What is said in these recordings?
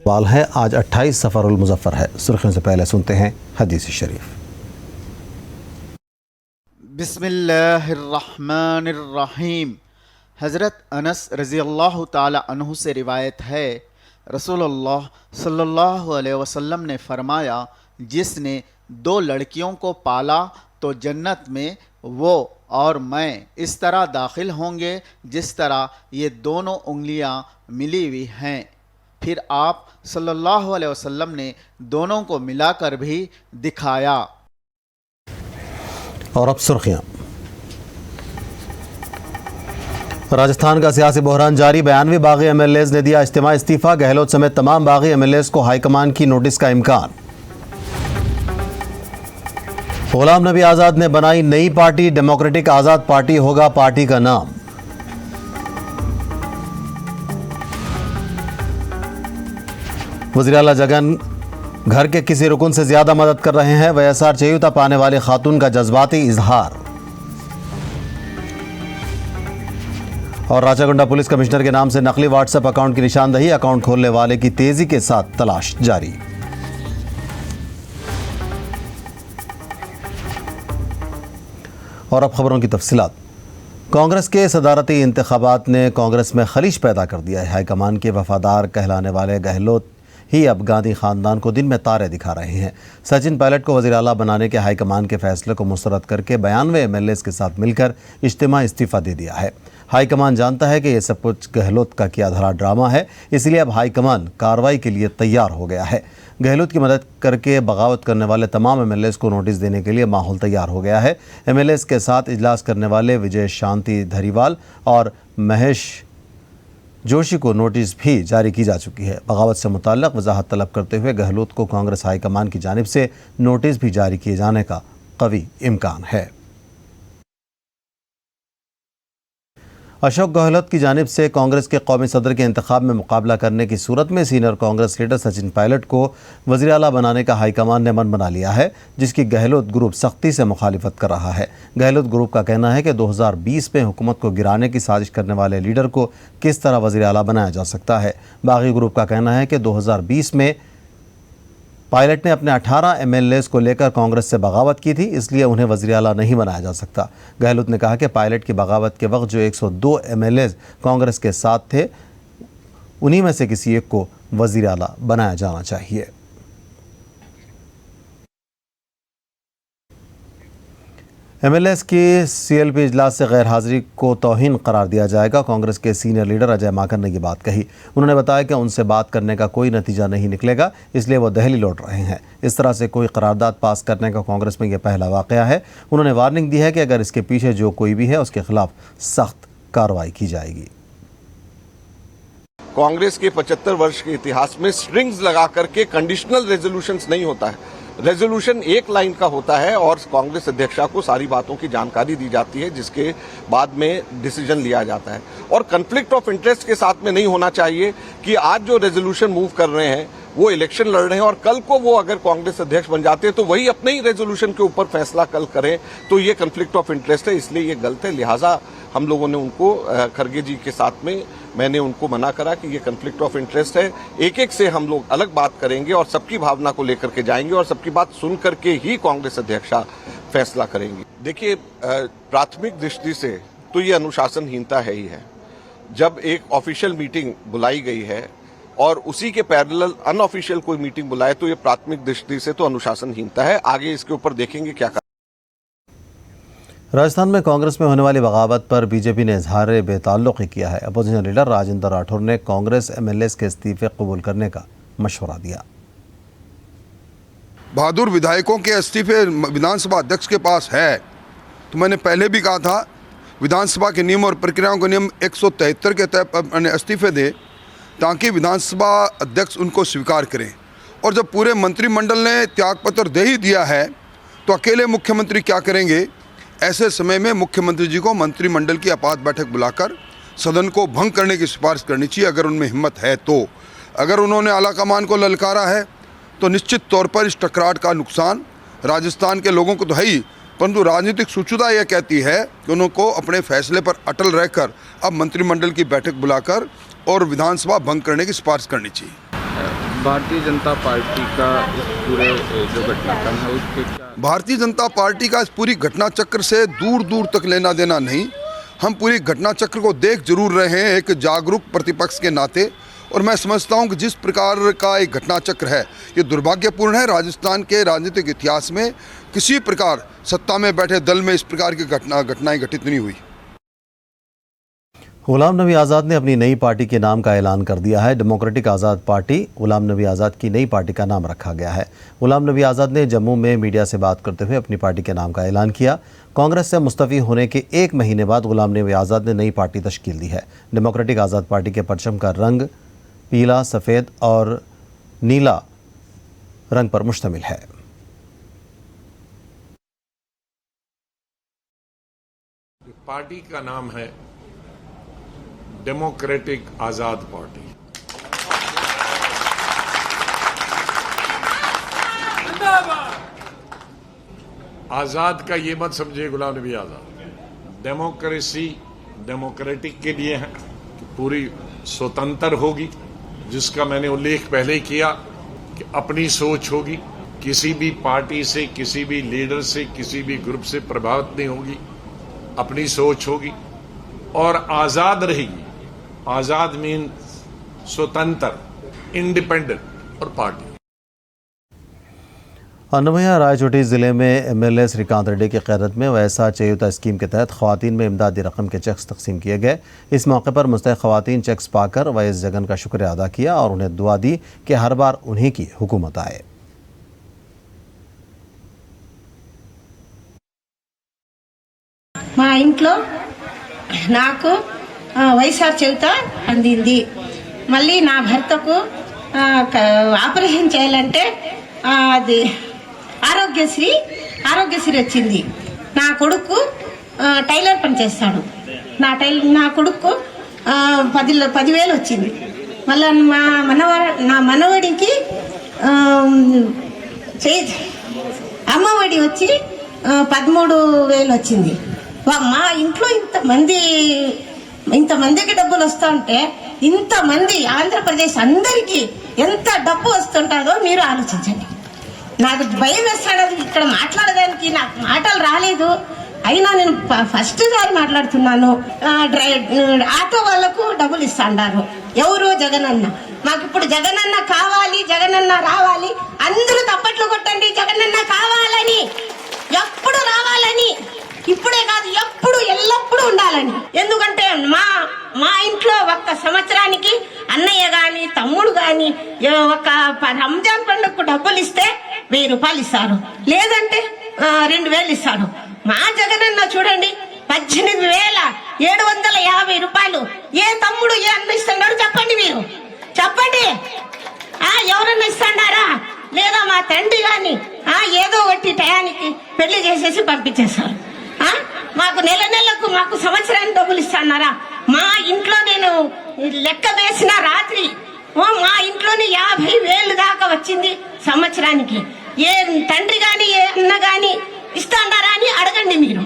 वाल है। आज 28 सफ़रुल मुज़फ़्फ़र है। सुर्खियों से पहले सुनते हैं हदीस शरीफ। बिस्मिल्लाहिर्रहमानिर्रहीम। हज़रत अनस रज़ी अल्लाह ताला अन्हु से रिवायत है, रसूलुल्लाह सल्लल्लाहु अलैहि वसल्लम ने फरमाया, जिसने दो लड़कियों को पाला तो जन्नत में वो और मैं इस तरह दाखिल होंगे जिस तरह ये दोनों उंगलियां मिली हुई हैं। फिर आप सल्लल्लाहु अलैहि वसल्लम ने दोनों को मिलाकर भी दिखाया। और अब सुर्खियाँ। राजस्थान का सियासी बहरान जारी। 92 बागी MLAs ने दिया इज्तिमा इस्तीफा। गहलोत समेत तमाम बागी MLAs को हाईकमान की नोटिस का इम्कान। गुलाम नबी आज़ाद ने बनाई नई पार्टी, डेमोक्रेटिक आज़ाद पार्टी होगा पार्टी का नाम। वज़ीर आला जगन घर के किसी रुकन से ज्यादा मदद कर रहे हैं। YSR चेयुता पाने वाली खातून का जज्बाती इजहार। और राचागुंडा पुलिस कमिश्नर के नाम से नकली व्हाट्सएप अकाउंट की निशानदही, अकाउंट खोलने वाले की तेजी के साथ तलाश जारी। और अब खबरों की तफसीलात। कांग्रेस के सदारती इंतखाबात ने कांग्रेस में खलीज पैदा कर दिया है। हाईकमान के वफादार कहलाने वाले गहलोत ही अब गांधी खानदान को दिन में तारे दिखा रहे हैं। सचिन पायलट को वज़ीर आला बनाने के हाईकमान के फैसले को मुस्तरद करके 92 MLAs के साथ मिलकर इज्तिमा इस्तीफा दे दिया है। हाईकमान जानता है कि यह सब कुछ गहलोत का किया धरा ड्रामा है, इसलिए अब हाईकमान कार्रवाई के लिए तैयार हो गया है। गहलोत की मदद करके बगावत करने वाले तमाम MLAs को नोटिस देने के लिए माहौल तैयार हो गया है। MLAs के साथ इजलास करने वाले विजय शांति धरीवाल और महेश जोशी को नोटिस भी जारी की जा चुकी है। बगावत से मुताल्लिक़ वजाहत तलब करते हुए गहलोत को कांग्रेस हाईकमान की जानिब से नोटिस भी जारी किए जाने का कवी इम्कान है। अशोक गहलोत की जानिब से कांग्रेस के कौमी सदर के इंतखाब में मुकाबला करने की सूरत में सीनियर कांग्रेस लीडर सचिन पायलट को वज़ीर आला बनाने का हाईकमान ने मन बना लिया है, जिसकी गहलोत ग्रुप सख्ती से मुखालिफत कर रहा है। गहलोत ग्रुप का कहना है कि 2020 में हुकूमत को गिराने की साजिश करने वाले लीडर को किस तरह वज़ीर आला बनाया जा सकता है। बागी ग्रुप का कहना है कि 2020 में पायलट ने अपने 18 MLAs को लेकर कांग्रेस से बगावत की थी, इसलिए उन्हें वज़ीर आला नहीं बनाया जा सकता। गहलोत ने कहा कि पायलट की बगावत के वक्त जो 102 MLAs कांग्रेस के साथ थे, उन्हीं में से किसी एक को वज़ीर आला बनाया जाना चाहिए। MLAs की CLP इजलास से गैर हाजिरी को तौहीन करार दिया जाएगा। कांग्रेस के सीनियर लीडर अजय माकन ने ये बात कही। उन्होंने बताया कि उनसे बात करने का कोई नतीजा नहीं निकलेगा, इसलिए वो दिल्ली लौट रहे हैं। इस तरह से कोई करारदाद पास करने का कांग्रेस में यह पहला वाक़या है। उन्होंने वार्निंग दी है कि अगर इसके पीछे जो कोई भी है उसके खिलाफ सख्त कार्रवाई की जाएगी। कांग्रेस के 75 वर्ष के इतिहास में स्ट्रिंग्स लगा करके कंडीशनल रेजोल्यूशंस नहीं होता है। रेजोल्यूशन एक लाइन का होता है और कांग्रेस अध्यक्षा को सारी बातों की जानकारी दी जाती है, जिसके बाद में डिसीजन लिया जाता है। और कन्फ्लिक्ट ऑफ इंटरेस्ट के साथ में नहीं होना चाहिए कि आज जो रेजोल्यूशन मूव कर रहे हैं वो इलेक्शन लड़ रहे हैं और कल को वो अगर कांग्रेस अध्यक्ष बन जाते हैं तो वही अपने ही रेजोल्यूशन के ऊपर फैसला कल करें, तो ये कन्फ्लिक्ट ऑफ इंटरेस्ट है, इसलिए ये गलत है। लिहाजा हम लोगों ने उनको खरगे जी के साथ में मैंने उनको मना करा कि ये कन्फ्लिक्ट ऑफ इंटरेस्ट है। एक एक से हम लोग अलग बात करेंगे और सबकी भावना को लेकर के जाएंगे और सबकी बात सुन करके ही कांग्रेस अध्यक्षा फैसला करेंगी। देखिए, प्राथमिक दृष्टि से तो ये अनुशासनहीनता है ही है। जब एक ऑफिशियल मीटिंग बुलाई गई है और उसी के पैरेलल अनऑफिशियल कोई मीटिंग बुलाए तो ये प्राथमिक दृष्टि से तो अनुशासनहीनता है। आगे इसके ऊपर देखेंगे क्या कर। राजस्थान में कांग्रेस में होने वाली बगावत पर बीजेपी ने इजहार बेताल्लुक़ी किया है। अपोजिशन लीडर राजेंद्र राठौर ने कांग्रेस MLAs के इस्तीफे कबूल करने का मशवरा दिया। बहादुर विधायकों के इस्तीफे विधानसभा अध्यक्ष के पास है, तो मैंने पहले भी कहा था विधानसभा के नियम और प्रक्रियाओं के नियम 173 के तहत इस्तीफे दे, ताकि विधानसभा अध्यक्ष उनको स्वीकार करें। और जब पूरे मंत्रिमंडल ने त्यागपत्र दे ही दिया है तो अकेले मुख्यमंत्री क्या करेंगे। ऐसे समय में मुख्यमंत्री जी को मंत्रिमंडल की आपात बैठक बुलाकर सदन को भंग करने की सिफारिश करनी चाहिए, अगर उनमें हिम्मत है तो। अगर उन्होंने आलाकमान को ललकारा है तो निश्चित तौर पर इस टकराट का नुकसान राजस्थान के लोगों को तो है ही, परंतु राजनीतिक सूचना यह कहती है कि उनको अपने फैसले पर अटल रहकर अब मंत्रिमंडल की बैठक बुलाकर और विधानसभा भंग करने की सिफारिश करनी चाहिए। भारतीय जनता पार्टी का इस पूरे जो घटनाक्रम है उसके क्या भारतीय जनता पार्टी का इस पूरी घटना चक्र से दूर दूर तक लेना देना नहीं। हम पूरी घटना चक्र को देख जरूर रहे हैं एक जागरूक प्रतिपक्ष के नाते, और मैं समझता हूं कि जिस प्रकार का एक घटना चक्र है ये दुर्भाग्यपूर्ण है। राजस्थान के राजनीतिक इतिहास में किसी प्रकार सत्ता में बैठे दल में इस प्रकार की घटनाएं घटित नहीं हुई। गुलाम नबी आज़ाद ने अपनी नई पार्टी के नाम का ऐलान कर दिया है। डेमोक्रेटिक आज़ाद पार्टी गुलाम नबी आज़ाद की नई पार्टी का नाम रखा गया है। गुलाम नबी आज़ाद ने जम्मू में मीडिया से बात करते हुए अपनी पार्टी के नाम का ऐलान किया। कांग्रेस से मुस्तफ़ी होने के 1 महीने बाद गुलाम नबी आज़ाद ने नई पार्टी तश्कील दी है। डेमोक्रेटिक आज़ाद पार्टी के परचम का रंग पीला, सफ़ेद और नीला रंग पर मुश्तमिल है। पार्टी का नाम है डेमोक्रेटिक आजाद पार्टी। आजाद का ये मत समझिए गुलाम नबी आजाद। डेमोक्रेसी डेमोक्रेटिक के लिए है कि पूरी स्वतंत्र होगी, जिसका मैंने उल्लेख पहले किया कि अपनी सोच होगी, किसी भी पार्टी से, किसी भी लीडर से, किसी भी ग्रुप से प्रभावित नहीं होगी, अपनी सोच होगी और आजाद रहेगी। आजाद मीन स्वतंत्र, इंडिपेंडेंट और पार्टी। अन्नमया रायचोटी ज़िले में एमएलए श्रीकांत रेड्डी की क़यादत में वैसा चेयुता स्कीम के तहत ख़वातीन में इमदादी रकम के चेक्स तकसीम किए गए। इस मौके पर मुस्तहिक़ ख़वातीन चेक्स पाकर वैस जगन का शुक्रिया अदा किया और उन्हें दुआ दी कि हर बार उन्हीं की हुकूमत आए। మా ఇంట్లో నాకు వైఎస్ఆర్ చేయుత అందింది. మళ్ళీ నా భర్తకు ఆపరేషన్ చేయాలంటే అది ఆరోగ్యశ్రీ వచ్చింది. నా కొడుకు టైలర్ పని చేస్తాడు. నా కొడుకు 10,000 వచ్చింది. మళ్ళీ నా మనవడికి అమ్మఒడి వచ్చి 13,000 వచ్చింది. మా ఇంట్లో ఇంతమందికి డబ్బులు వస్తుంటే, ఇంతమంది ఆంధ్రప్రదేశ్ అందరికీ ఎంత డబ్బు వస్తుంటుందో మీరు ఆలోచించండి. నాకు భయం వేస్తాడు ఇక్కడ మాట్లాడడానికి, నాకు మాటలు రాలేదు. అయినా నేను ఫస్ట్ సారి మాట్లాడుతున్నాను. ఆటో వాళ్లకు డబ్బులు ఇస్తాండారు. ఎవరు? జగనన్న. మాకు ఇప్పుడు జగనన్న కావాలి, జగనన్న రావాలి. అందరూ తప్పట్లు కొట్టండి, జగనన్న కావాలని, ఎప్పుడు రావాలని, ఇప్పుడే కాదు ఎప్పుడు ఎల్లప్పుడూ ఉండాలని. ఎందుకంటే మా ఇంట్లో ఒక్క సంవత్సరానికి అన్నయ్య గాని తమ్ముడు గాని ఒక రంజాన్ పండుగకు డబ్బులు ఇస్తే 1000 రూపాయలు ఇస్తారు, లేదంటే 2000 ఇస్తాడు. మా జగనన్న చూడండి 18,750 రూపాయలు. ఏ తమ్ముడు ఏ అన్న ఇస్తున్నాడు చెప్పండి, మీరు చెప్పండి. ఎవరన్నా ఇస్తాడారా? లేదా మా తండ్రి గాని ఏదో ఒకటి టయానికి పెళ్లి చేసేసి పంపించేస్తారు. మాకు నెలకు మాకు సంవత్సరానికి డబ్బులు ఇస్తున్నారా? మా ఇంట్లో నేను లెక్క వేసిన రాత్రి మా ఇంట్లోనే 50,000 దాకా వచ్చింది సంవత్సరానికి. ఏ తండ్రి గాని ఏ అన్న గాని ఇస్తాడారా అని అడగండి. మీరు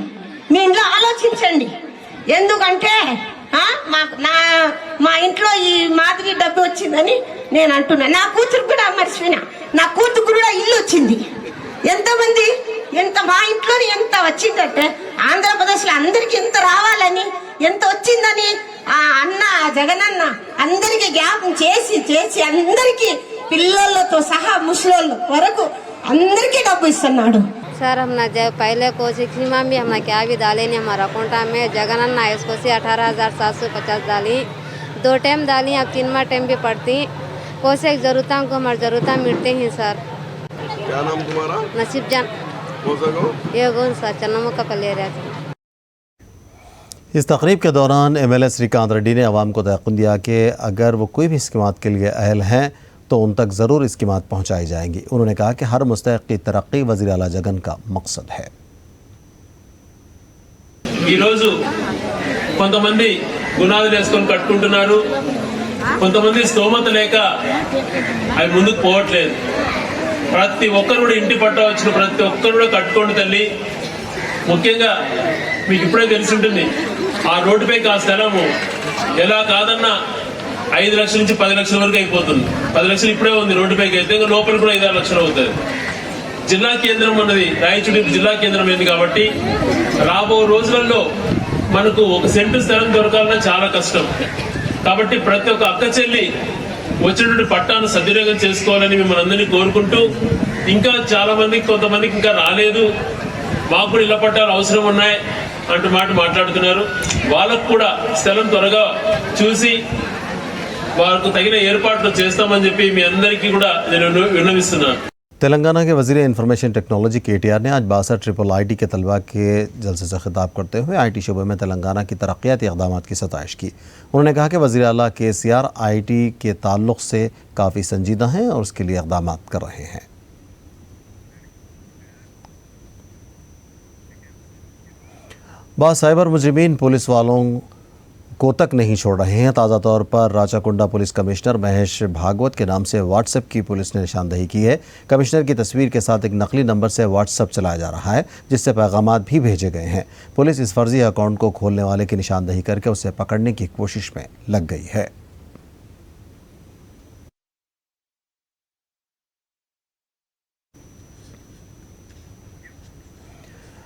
మీ ఇంట్లో ఆలోచించండి. ఎందుకంటే మా ఇంట్లో ఈ మాదిరి డబ్బు వచ్చిందని నేను అంటున్నా. నా కూతురు కూడా మర్చిపోయినా, నా కూతురు కూడా ఇల్లు వచ్చింది. ఎంతమంది మా ఇంట్లో ఎంత వచ్చిందంటే ఆంధ్రప్రదేశ్ లో అందరికి ఎంత రావాలని, ఎంత వచ్చిందని అన్న జగనన్న అందరికి జ్ఞాపకం చేసి అందరికి పిల్లలతో సహా ముసలోళ్ళ వరకు అందరికి డబ్బు ఇస్తున్నాడు. सर हमने जब पहले कोशिश सीमा भी हमने क्या भी डाले नहीं हमारा अकाउंट में जगनन्ना इसको से 18,750 डाली, 2 टाइम डाली, अब 3वां टाइम भी पड़ती। कोशिश जरूरतों को हमारी जरूरतें मिटती हैं सर। क्या नाम तुम्हारा? नसीब जान। ये कौन सा चन्नमो का पले रहा था। इस तकरीब के दौरान एमएलए श्रीकांत रेड्डी ने अवाम को तयक़ुन दिया कि अगर वो कोई भी स्कीमात के लिए अहल हैं तो उन तक ज़रूर स्कीमात पहुँचाई जाएंगी। उन्होंने कहा कि हर मुस्तहिक़ की तरक्की वज़ीर आला जगन का मकसद है। కొంతమంది గుణాలు వేసుకొని కట్టుకుంటున్నారు, కొంతమంది స్తోమత లేక అవి ముందుకు పోవట్లేదు. ప్రతి ఒక్కరు కూడా ఇంటి పట్ట వచ్చిన ప్రతి ఒక్కరు కూడా కట్టుకోండి తల్లి. ముఖ్యంగా మీకు ఇప్పుడే తెలిసి ఉంటుంది, ఆ రోడ్డుపై ఆ స్థలము ఎలా కాదన్నా 5 లక్షల నుంచి 10 లక్షల వరకు అయిపోతుంది. 10 లక్షలు ఇప్పుడే ఉంది రోడ్డుపైకి అయితే, ఇంకా లోపల కూడా 5-6 లక్షలు అవుతుంది. జిల్లా కేంద్రం అన్నది రాయచూడి జిల్లా కేంద్రం అయింది కాబట్టి రాబో రోజులలో మనకు 1 సెంటు స్థలం దొరకాలన్నా చాలా కష్టం. కాబట్టి ప్రతి ఒక్క అక్క చెల్లి వచ్చినటువంటి పట్టాను సద్వినియోగం చేసుకోవాలని మిమ్మల్ని అందరినీ కోరుకుంటూ, ఇంకా చాలా మందికి కొంతమందికి ఇంకా రాలేదు, మాకు కూడా ఇళ్ల పట్టాలు అవసరం ఉన్నాయి అంటూ మాట్లాడుతున్నారు. వాళ్ళకు కూడా స్థలం త్వరగా చూసి వారికి తగిన ఏర్పాట్లు చేస్తామని చెప్పి మీ అందరికీ కూడా నేను విన్నవిస్తున్నాను. तेलंगाना के वज़ीर इंफॉर्मेशन टेक्नोलॉजी KTR ने आज 62 IIT के तलबा के जलसे से खिताब करते हुए IT शोबे में तेलंगाना की तरक्याती इक़दामात की सताइश की। उन्होंने कहा कि वज़ीर आला KCR IT के ताल्लुक़ से काफ़ी संजीदा हैं और उसके लिए इक़दामात कर रहे हैं। बाद साइबर मुजरिमीन पुलिस वालों को तक नहीं छोड़ रहे हैं। ताज़ा तौर पर राचाकुंडा पुलिस कमिश्नर महेश भागवत के नाम से व्हाट्सएप की पुलिस ने निशानदेही की है। कमिश्नर की तस्वीर के साथ एक नकली नंबर से व्हाट्सएप चलाया जा रहा है, जिससे पैगामात भी भेजे गए हैं। पुलिस इस फर्जी अकाउंट को खोलने वाले की निशानदेही करके उसे पकड़ने की कोशिश में लग गई है।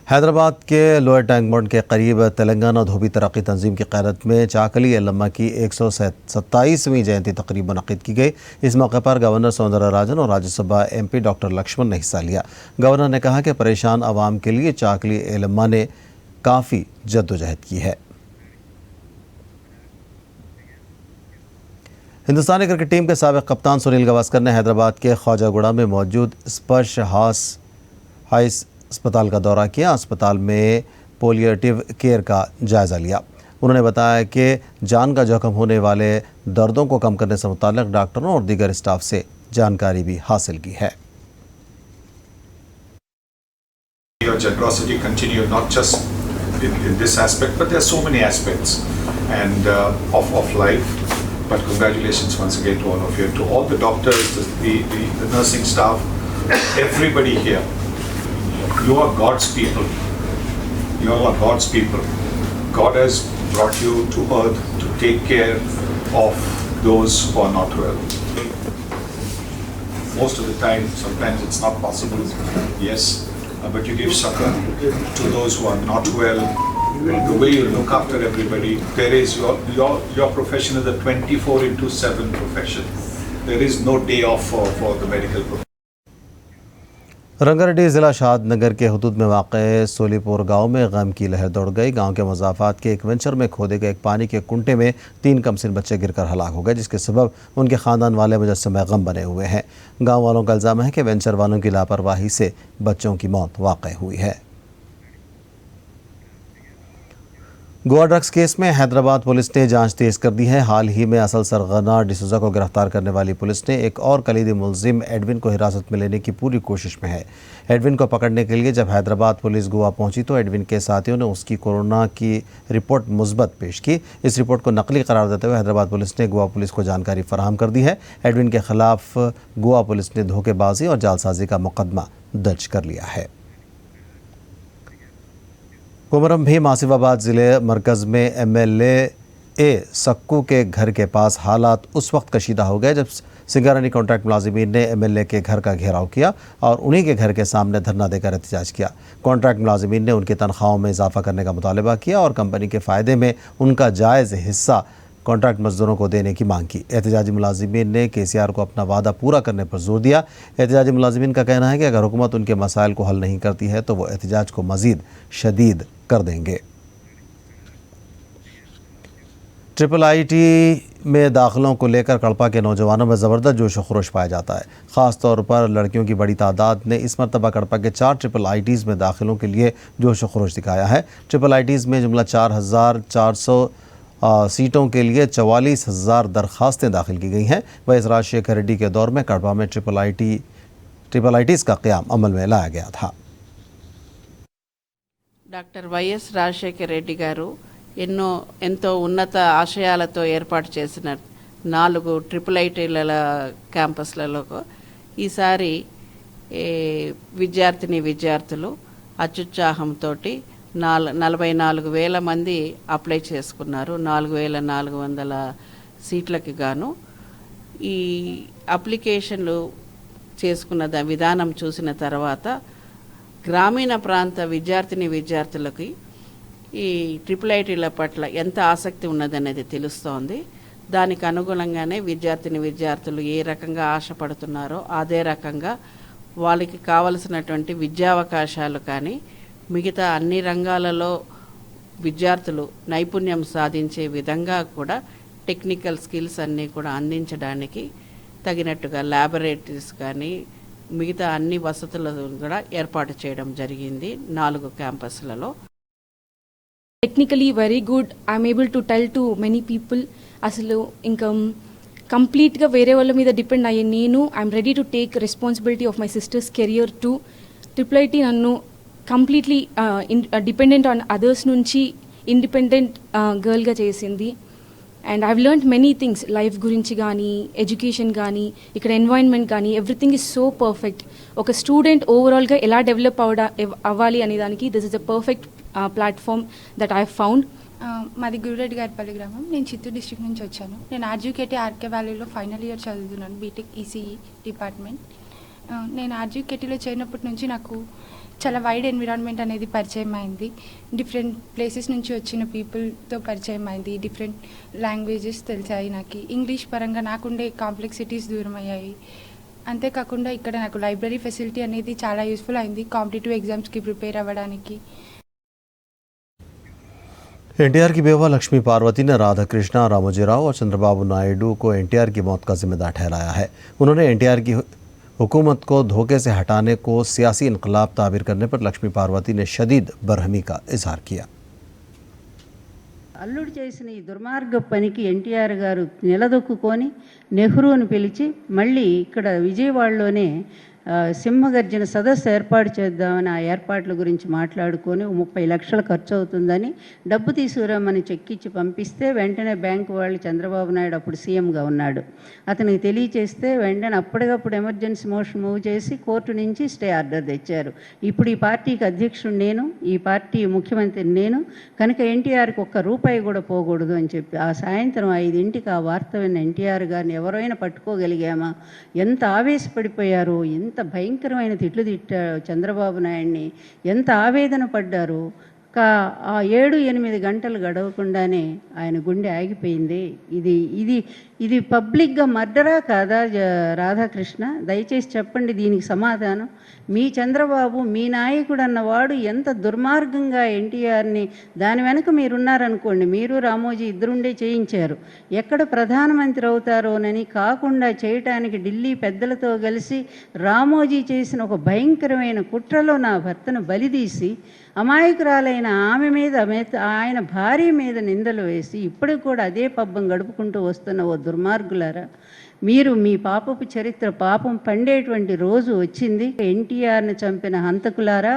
हैदराबाद के लोअर टैंक बंड के करीब तेलंगाना धोबी तरक्की तंजीम की क़यादत में चाकली एलम्मा की 127वीं जयंती तकरीब मुनक़िद की गई। इस मौके पर गवर्नर सौंदरराजन और राज्यसभा MP डॉक्टर लक्ष्मण ने हिस्सा लिया। गवर्नर ने कहा कि परेशान आवाम के लिए चाकली एलम्मा ने काफ़ी जद्दोजहद की है। हिंदुस्तानी क्रिकेट टीम के साबिक़ कप्तान सुनील गावस्कर ने हैदराबाद के ख्वाजागुड़ा में मौजूद स्पर्श हाइस अस्पताल का दौरा किया। अस्पताल में पोलिएटिव केयर का जायज़ा लिया। उन्होंने बताया कि जान का जोखिम होने वाले दर्दों को कम करने से मुताल्लिक़ डॉक्टरों और दीगर स्टाफ से जानकारी भी हासिल की है। Your generosity continue not just in this aspect, but there are so many aspects and of life. But congratulations once again to all of you, to all the doctors, the nursing staff, everybody here. You are God's people. You are God's people. God has brought you to earth to take care of those who are not well. Most of the time, sometimes it's not possible, yes, but you give succor to those who are not well. The way you look after everybody, there is your profession is a 24/7 profession. There is no day off for the medical profession. Rangareddy ज़िला शादनगर के हुदूद में वाक़े सोलीपुर गांव में गम की लहर दौड़ गई। गांव के मज़ाफ़ात के एक वेंचर में खोदे गए एक पानी के कुंटे में 3 कमसिन बच्चे गिरकर हलाक हो गए, जिसके सबब उनके ख़ानदान वाले मुजस्सम गम बने हुए हैं। गांव वालों का इल्ज़ाम है कि वेंचर वालों की लापरवाही से बच्चों की मौत वाक़ई हुई है। गोवा ड्रग्स केस में हैदराबाद पुलिस ने जांच तेज़ कर दी है। हाल ही में असल सरगना डिसूजा को गिरफ्तार करने वाली पुलिस ने एक और कलीदी मुलजिम एडविन को हिरासत में लेने की पूरी कोशिश में है। एडविन को पकड़ने के लिए जब हैदराबाद पुलिस गोवा पहुंची तो एडविन के साथियों ने उसकी कोरोना की रिपोर्ट मुस्बत पेश की। इस रिपोर्ट को नकली करार देते हुए हैदराबाद पुलिस ने गोवा पुलिस को जानकारी फराहम कर दी है। एडविन के खिलाफ गोवा पुलिस ने धोखेबाजी और जालसाजी का मुकदमा दर्ज कर लिया है। कुमरम भीम आसिफाबाद ज़िले मरकज़ में MLA सक्कू के घर के पास हालात उस वक्त कशीदा हो गए जब सिंगारानी कॉन्ट्रैक्ट मुलाजिमीन ने MLA के घर का घेराव किया और उन्हीं के घर के सामने धरना देकर एहतजाज किया। कॉन्ट्रैक्ट मुलाजिमीन ने उनकी तनख्वाहों में इजाफा करने का मुतालबा किया और कंपनी के फ़ायदे में उनका जायज़ हिस्सा कॉन्ट्रैक्ट मजदूरों को देने की मांग की। एहतजाजी मुलाजिमीन ने KCR को अपना वादा पूरा करने पर जोर दिया। एहतजाजी मुलाजिमीन का कहना है कि अगर हुकूमत उनके मसाइल को हल नहीं करती है तो वो एहतजाज को मज़ीद शदीद कर देंगे। IIIT में दाखिलों को लेकर कड़पा के नौजवानों में ज़बरदस्त जोश व खरोश पाया जाता है। ख़ास तौर पर लड़कियों की बड़ी तादाद ने इस मरतबा कड़पा के 4 IIITs में दाखिलों के लिए जोश व खरोश दिखाया है। IIITs में जुमला 4400 सीटों के लिए 44,000 दरख्वास्तें दाखिल की गई हैं। वैस राजशेखर रेड्डी के दौर में कड़पा में IIITs का क़याम अमल में लाया गया था। డాక్టర్ వైఎస్ రాజశేఖర్ రెడ్డి గారు ఎంతో ఉన్నత ఆశయాలతో ఏర్పాటు చేసిన 4 IIITల క్యాంపస్లలో ఈసారి విద్యార్థులు అత్యుత్సాహంతో 44,000 మంది అప్లై చేసుకున్నారు. 4,400 సీట్లకి గాను ఈ అప్లికేషన్లు చేసుకున్న విధానం చూసిన తర్వాత గ్రామీణ ప్రాంత విద్యార్థులకి ఈ IIITల పట్ల ఎంత ఆసక్తి ఉన్నదనేది తెలుస్తోంది. దానికి అనుగుణంగానే విద్యార్థులు ఏ రకంగా ఆశపడుతున్నారో అదే రకంగా వాళ్ళకి కావలసినటువంటి విద్యావకాశాలు కానీ మిగతా అన్ని రంగాలలో విద్యార్థులు నైపుణ్యం సాధించే విధంగా కూడా టెక్నికల్ స్కిల్స్ అన్నీ కూడా అందించడానికి తగినట్టుగా ల్యాబొరేటరీస్ కానీ మిగతా అన్ని వసతులను కూడా ఏర్పాటు చేయడం జరిగింది 4 క్యాంపస్లలో. Technically very good. I'm able to tell to many people. అసలు ఇంకా కంప్లీట్గా వేరే వాళ్ళ మీద డిపెండ్ అయ్యే నేను I'm ready to take responsibility of my sisters career too. IIIT నన్ను కంప్లీట్లీ డిపెండెంట్ ఆన్ అదర్స్ నుంచి ఇండిపెండెంట్ గర్ల్గా చేసింది. And I've learned many things life గురించి కానీ ఎడ్యుకేషన్ కానీ ఇక్కడ ఎన్వైరన్మెంట్ కానీ ఎవ్రీథింగ్ ఈజ్ సో పర్ఫెక్ట్. ఒక స్టూడెంట్ ఓవరాల్గా ఎలా డెవలప్ అవ్వాలి అనే దానికి this is the perfect platform that I found. మాది గురురెడ్డి గారిపల్లి గ్రామం. నేను చిత్తూరు డిస్ట్రిక్ట్ నుంచి వచ్చాను. నేను RGKT ఆర్కే వ్యాలీలో ఫైనల్ ఇయర్ చదువుతున్నాను, బీటెక్ ECE డిపార్ట్మెంట్. నేను RGKTలో చేరినప్పటి నుంచి నాకు చాలా వైడ్ ఎన్విరాన్మెంట్ అనేది పరిచయం అయింది. డిఫరెంట్ ప్లేసెస్ నుంచి వచ్చిన పీపుల్తో పరిచయం అయింది. డిఫరెంట్ లాంగ్వేజెస్ తెలిసాయి. నాకు ఇంగ్లీష్ పరంగా నాకుండే కాంప్లెక్సిటీస్ దూరం అయ్యాయి. అంతేకాకుండా ఇక్కడ నాకు లైబ్రరీ ఫెసిలిటీ అనేది చాలా యూస్ఫుల్ అయింది కాంపిటేటివ్ ఎగ్జామ్స్కి ప్రిపేర్ అవ్వడానికి. NTR की बेवा लक्ष्मी पार्वती ने राधा कृष्णा, रामोजी राव और चंद्रबाबू नायडू को NTR की मौत का जिम्मेदार ठहराया है. उन्होंने NTR की हुकूमत को धोखे से हटाने को सियासी इनकलाब ताबीर करने पर लक्ष्मी पार्वती ने शदीद बरहमी का इजहार किया. అల్లుడు చేసిన ఈ దుర్మార్గ పనికి ఎన్టీఆర్ గారు నిలదొక్కుకొని నెహ్రూని పిలిచి మళ్ళీ ఇక్కడ విజయవాడలోనే సింహగర్జన సదస్సు ఏర్పాటు చేద్దామని ఆ ఏర్పాట్ల గురించి మాట్లాడుకొని 30 లక్షలు ఖర్చు అవుతుందని డబ్బు తీసుకురామని చెక్కిచ్చి పంపిస్తే వెంటనే బ్యాంకు వాళ్ళు చంద్రబాబు నాయుడు అప్పుడు సీఎంగా ఉన్నాడు అతనికి తెలియచేస్తే వెంటనే అప్పటికప్పుడు ఎమర్జెన్సీ మోషన్ మూవ్ చేసి కోర్టు నుంచి స్టే ఆర్డర్ తెచ్చారు. ఇప్పుడు ఈ పార్టీకి అధ్యక్షుడు నేను, ఈ పార్టీ ముఖ్యమంత్రి నేను, కనుక ఎన్టీఆర్కి ₹1 కూడా పోకూడదు అని చెప్పి ఆ సాయంత్రం 5ంటికి ఆ వార్త విన్న ఎన్టీఆర్ గారిని ఎవరైనా పట్టుకోగలిగామా? ఎంత ఆవేశపడిపోయారు, ఎంత భయంకరమైన తిట్లు తిట్టారు చంద్రబాబు నాయుడిని, ఎంత ఆవేదన పడ్డారు. ఆ 7-8 గంటలు గడవకుండానే ఆయన గుండె ఆగిపోయింది. ఇది పబ్లిక్గా మర్డరా కాదా రాధాకృష్ణ? దయచేసి చెప్పండి దీనికి సమాధానం. మీ చంద్రబాబు, మీ నాయకుడు అన్నవాడు ఎంత దుర్మార్గంగా ఎన్టీఆర్ని, దాని వెనక మీరున్నారనుకోండి, మీరు రామోజీ ఇద్దరుండే చేయించారు. ఎక్కడ ప్రధానమంత్రి అవుతారోనని కాకుండా చేయటానికి ఢిల్లీ పెద్దలతో కలిసి రామోజీ చేసిన ఒక భయంకరమైన కుట్రలో నా భర్తను బలిదీసి అమాయకురాలైన ఆమె మీద, ఆయన భార్య మీద నిందలు వేసి ఇప్పటికి కూడా అదే పబ్బం గడుపుకుంటూ వస్తున్న ఓ దుర్మార్గులారా, మీరు మీ పాపపు చరిత్ర పాపం పండేటువంటి రోజు వచ్చింది. ఎన్టీఆర్ని చంపిన హంతకులారా,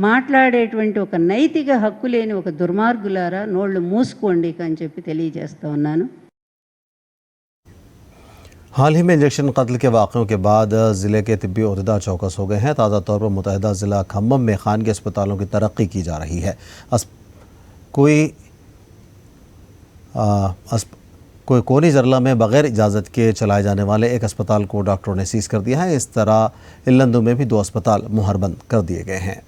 మాట్లాడేటువంటి ఒక నైతిక హక్కు లేని ఒక దుర్మార్గులారా, నోళ్ళు మూసుకోండి అని చెప్పి తెలియజేస్తా ఉన్నాను. हाल ही में इंजेक्शन कत्ल के वाक़ों के बाद ज़िले के तिब्बी ओहदेदार चौकस हो गए हैं. ताज़ा तौर पर मुतहदा ज़िला खम्मम में खानगी अस्पतालों की तरक्की की जा रही है. कोई कोनी जरला में बग़ैर इजाज़त के चलाए जाने वाले एक अस्पताल को डॉक्टरों ने सीज़ कर दिया है. इस तरह इल्लंदू में भी 2 अस्पताल मुहरबंद कर दिए गए हैं.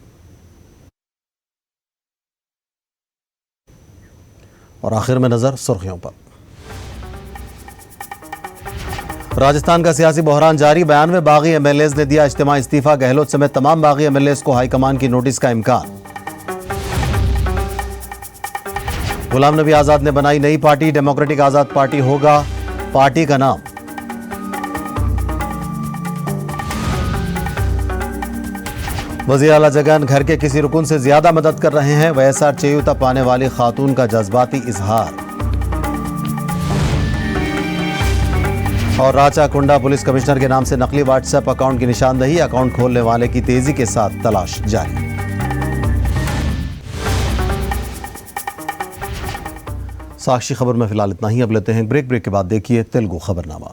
और आखिर में नज़र सुर्खियों पर. राजस्थान का सियासी बहरान जारी. 92 बागी MLAs ने दिया इज्तिमा इस्तीफा. गहलोत समेत तमाम बागी MLAs को हाईकमान की नोटिस का इम्कान. गुलाम नबी आजाद ने बनाई नई पार्टी. डेमोक्रेटिक आजाद पार्टी होगा पार्टी का नाम. वज़ीर आला जगन घर के किसी रुकन से ज्यादा मदद कर रहे हैं. वैसा चेयूता पाने वाली खातून का जज्बाती इजहार. और राचा कुंडा पुलिस कमिश्नर के नाम से नकली व्हाट्सएप अकाउंट की निशानदही. अकाउंट खोलने वाले की तेजी के साथ तलाश जारी. साक्षी खबर में फिलहाल इतना ही. अब लेते हैं ब्रेक के बाद देखिए तेलुगु खबरनामा.